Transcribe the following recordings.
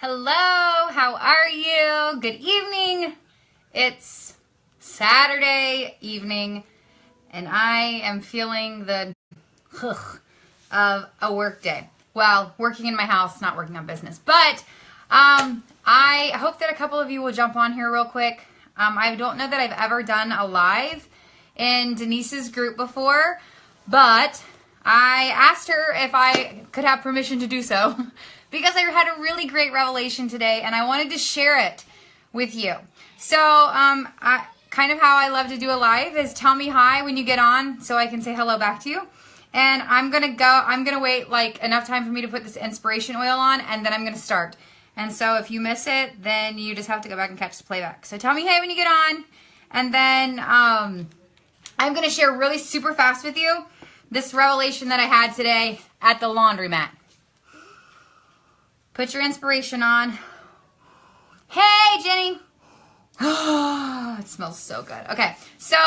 Hello, how are you? Good evening. It's Saturday evening, and I am feeling the of a work day. Well, working in my house, not working on business. But I hope that a couple of you will jump on here real quick. I don't know that I've ever done a live in Denise's group before, but I asked her if I could have permission to do so because I had a really great revelation today and I wanted to share it with you. So kind of how I love to do a live is tell me hi when you get on so I can say hello back to you. And I'm going to wait like enough time for me to put this inspiration oil on, and then I'm going to start. And so if you miss it, then you just have to go back and catch the playback. So tell me hey when you get on, and then I'm going to share really super fast with you this revelation that I had today at the laundromat. Put your inspiration on. Hey, Jenny. Oh, it smells so good. Okay, so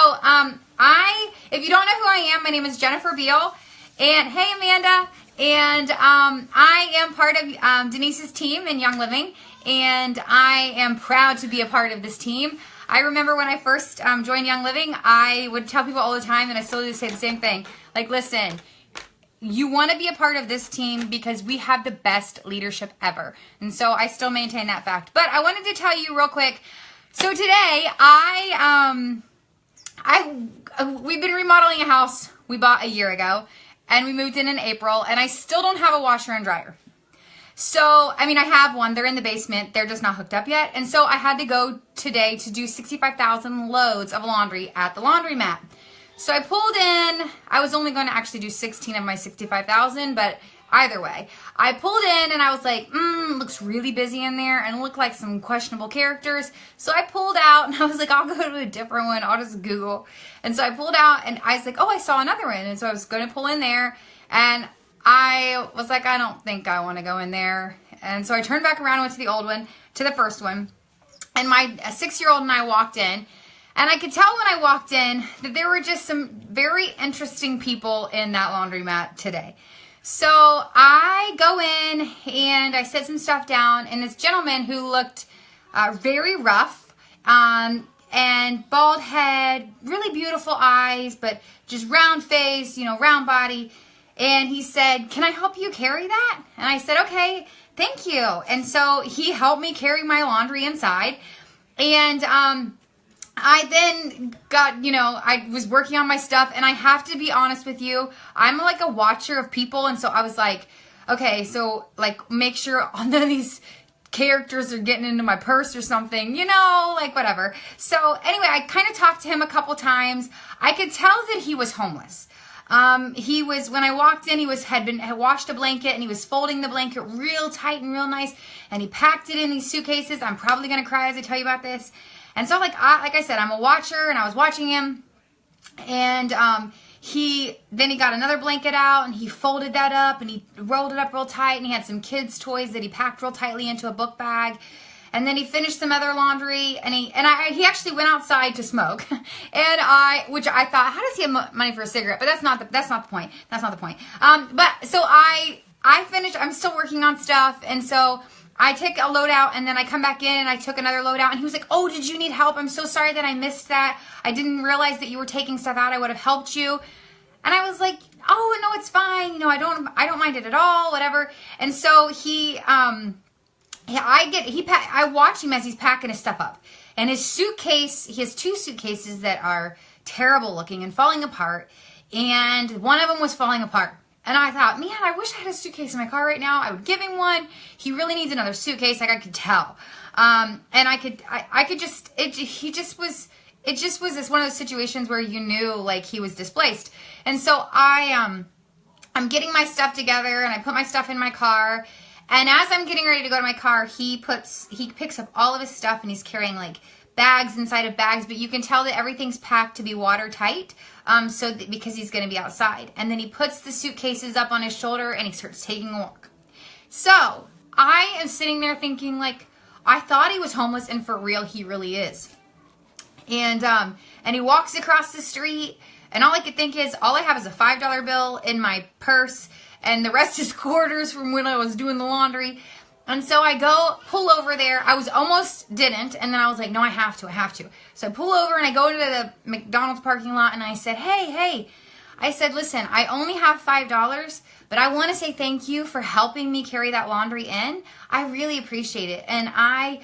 if you don't know who I am, my name is Jennifer Biel, and hey, Amanda, and I am part of Denise's team in Young Living, and I am proud to be a part of this team. I remember when I first joined Young Living, I would tell people all the time, and I still do say the same thing, like, listen, you want to be a part of this team because we have the best leadership ever. And so I still maintain that fact. But I wanted to tell you real quick. So today we've been remodeling a house we bought a year ago, and we moved in April, and I still don't have a washer and dryer. So, I mean, I have one. They're in the basement. They're just not hooked up yet. And so I had to go today to do 65,000 loads of laundry at the laundromat. So I pulled in. I was only going to actually do 16 of my 65,000, but either way, I pulled in and I was like, looks really busy in there and looked like some questionable characters. So I pulled out and I was like, I'll go to a different one. I'll just Google. And so I pulled out and I was like, oh, I saw another one. And so I was going to pull in there, and I was like, I don't think I want to go in there. And so I turned back around and went to the old one, to the first one. And my 6-year-old and I walked in. And I could tell when I walked in that there were just some very interesting people in that laundromat today. So I go in and I set some stuff down, and this gentleman who looked very rough and bald head, really beautiful eyes, but just round face, round body. And he said, can I help you carry that? And I said, okay, thank you. And so he helped me carry my laundry inside. And I then got, I was working on my stuff, and I have to be honest with you, I'm like a watcher of people, and so I was like, okay, so like make sure none of these characters are getting into my purse or something, like whatever. So anyway, I kind of talked to him a couple times. I could tell that he was homeless. When I walked in, had washed a blanket, and he was folding the blanket real tight and real nice, and he packed it in these suitcases. I'm probably going to cry as I tell you about this. And so, like I said, I'm a watcher, and I was watching him, and he got another blanket out, and he folded that up, and he rolled it up real tight, and he had some kids' toys that he packed real tightly into a book bag. And then he finished some other laundry, and he actually went outside to smoke, which I thought, how does he have money for a cigarette? But that's not the point. That's not the point. But so I finished. I'm still working on stuff, and so I take a load out, and then I come back in, and I took another load out, and he was like, oh, did you need help? I'm so sorry that I missed that. I didn't realize that you were taking stuff out. I would have helped you. And I was like, oh, no, it's fine. I don't mind it at all, whatever. And so I watch him as he's packing his stuff up. And his suitcase, he has 2 suitcases that are terrible looking and falling apart. And one of them was falling apart. And I thought, man, I wish I had a suitcase in my car right now. I would give him one. He really needs another suitcase, like I could tell. And it just was this one of those situations where you knew like he was displaced. And so I'm getting my stuff together, and I put my stuff in my car. And as I'm getting ready to go to my car, he picks up all of his stuff, and he's carrying like bags inside of bags, but you can tell that everything's packed to be watertight, because he's going to be outside. And then he puts the suitcases up on his shoulder, and he starts taking a walk. So I am sitting there thinking, like, I thought he was homeless, and for real, he really is. And he walks across the street, and all I could think is, all I have is a $5 bill in my purse, and the rest is quarters from when I was doing the laundry. And so I go pull over there. I was almost didn't. And then I was like, no, I have to. So I pull over and I go into the McDonald's parking lot and I said, hey. I said, listen, I only have $5, but I want to say thank you for helping me carry that laundry in. I really appreciate it. And I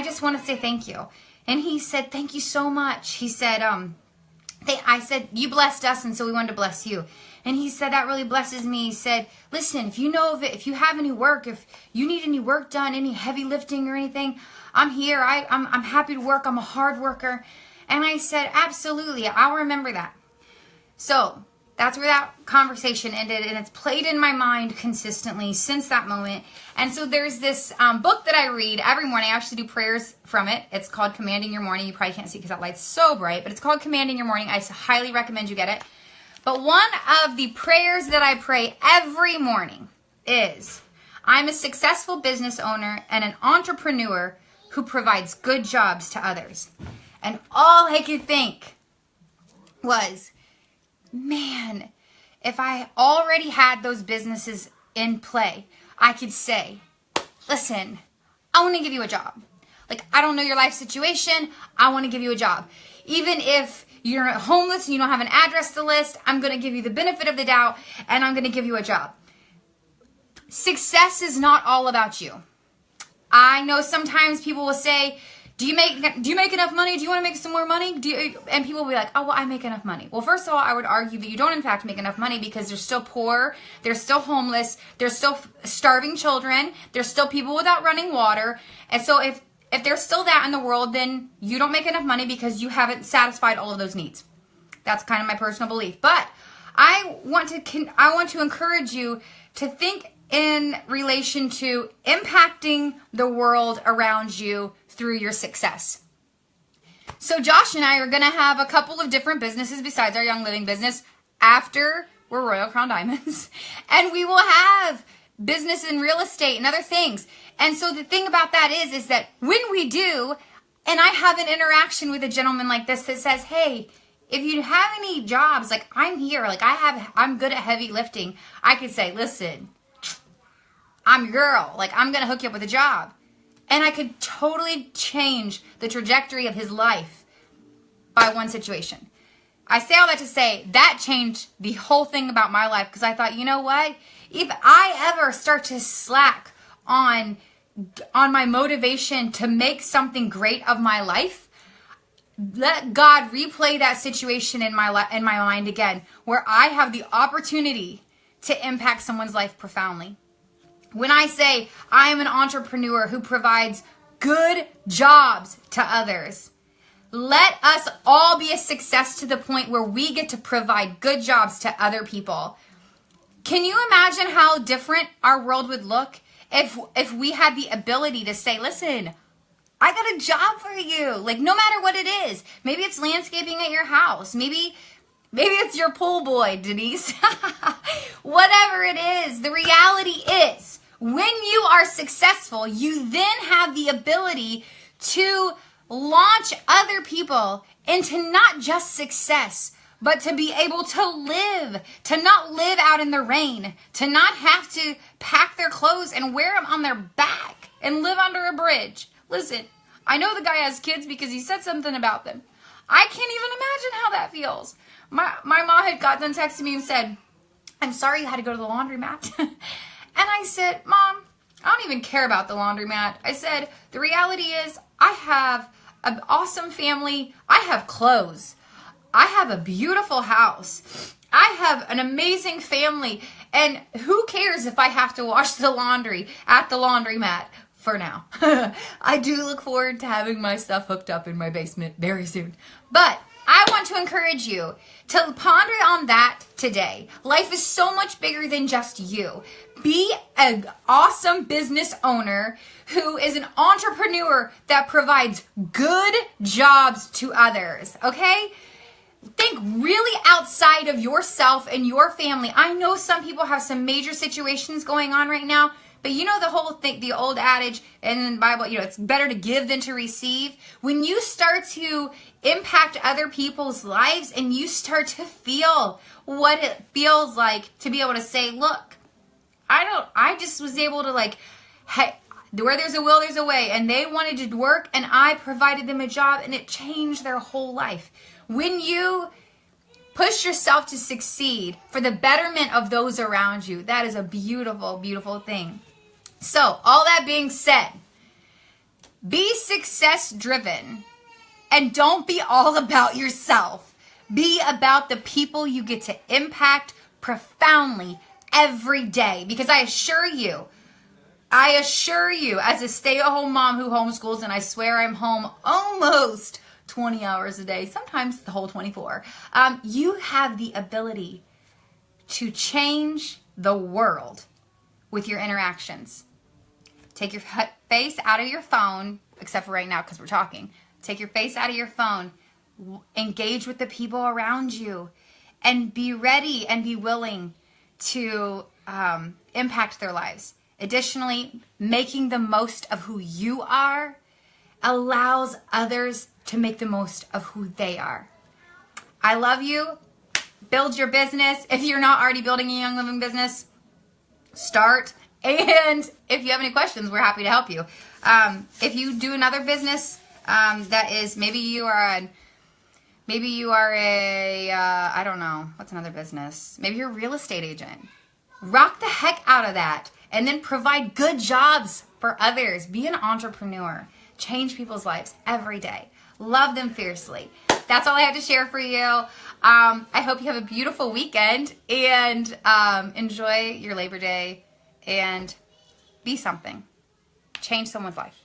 just want to say thank you. And he said, thank you so much. He said, I said, you blessed us, and so we wanted to bless you. And he said, that really blesses me. He said, listen, if you know of it, if you have any work, if you need any work done, any heavy lifting or anything, I'm here. I'm happy to work. I'm a hard worker. And I said, absolutely. I'll remember that. So that's where that conversation ended, and it's played in my mind consistently since that moment. And so there's this book that I read every morning. I actually do prayers from it. It's called Commanding Your Morning. You probably can't see because that light's so bright, but it's called Commanding Your Morning. I highly recommend you get it. But one of the prayers that I pray every morning is, I'm a successful business owner and an entrepreneur who provides good jobs to others. And all I could think was, man, if I already had those businesses in play, I could say, listen, I want to give you a job. Like, I don't know your life situation. I want to give you a job. Even if you're homeless and you don't have an address to list, I'm going to give you the benefit of the doubt and I'm going to give you a job. Success is not all about you. I know sometimes people will say, do you make enough money? Do you want to make some more money? And people will be like, oh, well, I make enough money. Well, first of all, I would argue that you don't, in fact, make enough money because they're still poor. They're still homeless. There's still starving children. There's still people without running water. And so if there's still that in the world, then you don't make enough money because you haven't satisfied all of those needs. That's kind of my personal belief. But I want to encourage you to think in relation to impacting the world around you through your success. So Josh and I are going to have a couple of different businesses besides our Young Living business after we're Royal Crown Diamonds. And we will have business in real estate and other things. And so the thing about that is that when we do, and I have an interaction with a gentleman like this that says, hey, if you have any jobs, like I'm here, like I'm good at heavy lifting. I could say, listen, I'm your girl. Like I'm going to hook you up with a job. And I could totally change the trajectory of his life by one situation. I say all that to say that changed the whole thing about my life because I thought, you know what? If I ever start to slack on my motivation to make something great of my life, let God replay that situation in my mind again, where I have the opportunity to impact someone's life profoundly. When I say I am an entrepreneur who provides good jobs to others, let us all be a success to the point where we get to provide good jobs to other people. Can you imagine how different our world would look if we had the ability to say, listen, I got a job for you. Like no matter what it is. Maybe it's landscaping at your house. Maybe it's your pool boy, Denise. Whatever it is, the reality is when you are successful, you then have the ability to launch other people into not just success, but to be able to live, to not live out in the rain, to not have to pack their clothes and wear them on their back and live under a bridge. Listen, I know the guy has kids because he said something about them. I can't even imagine how that feels. My mom had got done texting me and said, I'm sorry you had to go to the laundromat. And I said, Mom, I don't even care about the laundromat. I said, the reality is I have an awesome family. I have clothes. I have a beautiful house. I have an amazing family. And who cares if I have to wash the laundry at the laundromat for now? I do look forward to having my stuff hooked up in my basement very soon. But I want to encourage you to ponder on that today. Life is so much bigger than just you. Be an awesome business owner who is an entrepreneur that provides good jobs to others, okay? Think really outside of yourself and your family. I know some people have some major situations going on right now, but you know the whole thing, the old adage in the Bible, it's better to give than to receive. When you start to impact other people's lives and you start to feel what it feels like to be able to say, look, I just was able to Where there's a will, there's a way. And they wanted to work, and I provided them a job, and it changed their whole life. When you push yourself to succeed for the betterment of those around you, that is a beautiful, beautiful thing. So, all that being said, be success driven and don't be all about yourself. Be about the people you get to impact profoundly every day. Because I assure you, as a stay-at-home mom who homeschools, and I swear I'm home almost 20 hours a day, sometimes the whole 24, you have the ability to change the world with your interactions. Take your face out of your phone, except for right now because we're talking. Take your face out of your phone. Engage with the people around you. And be ready and be willing to impact their lives. Additionally, making the most of who you are allows others to make the most of who they are. I love you. Build your business. If you're not already building a Young Living business, start. And if you have any questions, we're happy to help you. If you do another business that is, maybe you are a, I don't know, what's another business? Maybe you're a real estate agent. Rock the heck out of that. And then provide good jobs for others. Be an entrepreneur. Change people's lives every day. Love them fiercely. That's all I have to share for you. I hope you have a beautiful weekend and enjoy your Labor Day and be something. Change someone's life.